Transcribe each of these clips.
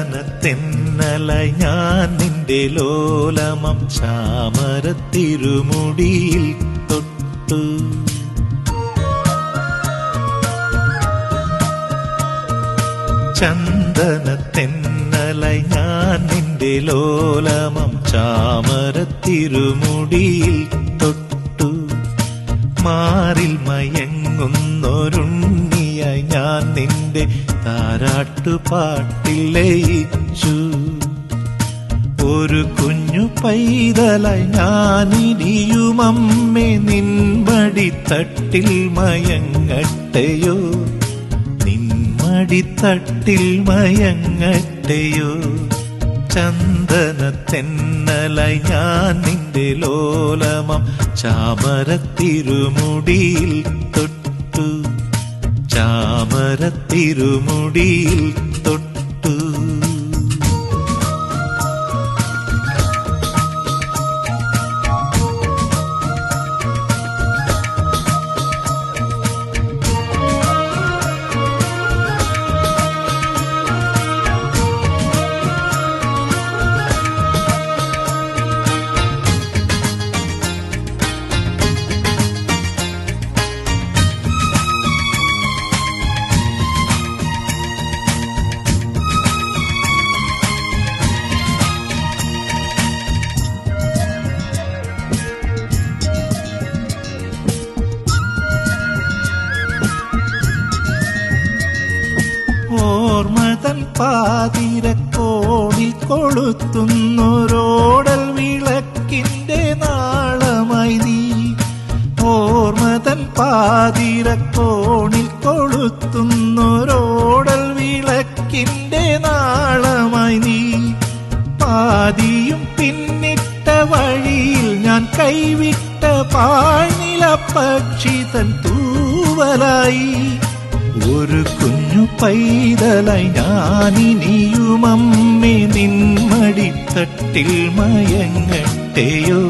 ചന്ദനത്തെന്നലായി ഞാൻ നിന്റെ ലോലമം ചാമരത്തിരുമുടിയിൽ തൊട്ടു. ചന്ദനത്തെന്നലായി ഞാൻ നിന്റെ ലോലമം ചാമരത്തിരുമുടിയിൽ തൊട്ടു. മാറിൽ മയങ്ങുന്നൊരുണ്ണിയായി ഞാൻ നിന്റെ താരാട്ടുപാട്ടിൽ ലയിച്ചു. ഒരു കുഞ്ഞു പൈതലായി ഞാനിനിയുമമ്മേ നിൻമടിത്തട്ടിൽ മയങ്ങട്ടെയോ, നിൻമടിത്തട്ടിൽ മയങ്ങട്ടെയോ. ചന്ദനത്തെന്നലായി ഞാൻ നിന്റെ ലോലമം ചാമരത്തിരുമുടിയിൽ തൊട്ടു. ചാമരത്തിരുമുടിയിൽ തൊട്ടു. ഓർമ്മതൻ പാതിരക്കോണിൽ കൊളുത്തുന്നൊരോടൽ വിളക്കിന്റെ നാളമായി നീ. ഓർമ്മതൻ പാതിരക്കോണിൽ കൊളുത്തുന്നൊരോടൽ വിളക്കിന്റെ നാളമായി നീ. പാതിയും പിന്നിട്ട വഴിയിൽ ഞാൻ കൈവിട്ട പാഴ്നില പക്ഷിതൻ തൂവലായി. ഒരു കുഞ്ഞു പൈതലായി ഞാനിനിയുമമ്മേ നിൻമടിത്തട്ടിൽ മയങ്ങട്ടെയോ,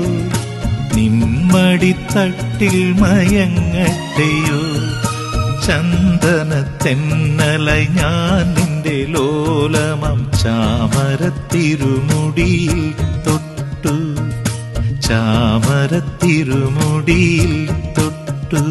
നിൻമടിത്തട്ടിൽ മയങ്ങട്ടെയോ. ചന്ദനത്തെന്നലായി ഞാൻ നിന്റെ ലോലമം ചാമരത്തിരുമുടിയിൽ തൊട്ടു. ചാമരത്തിരുമുടിയിൽ തൊട്ടു.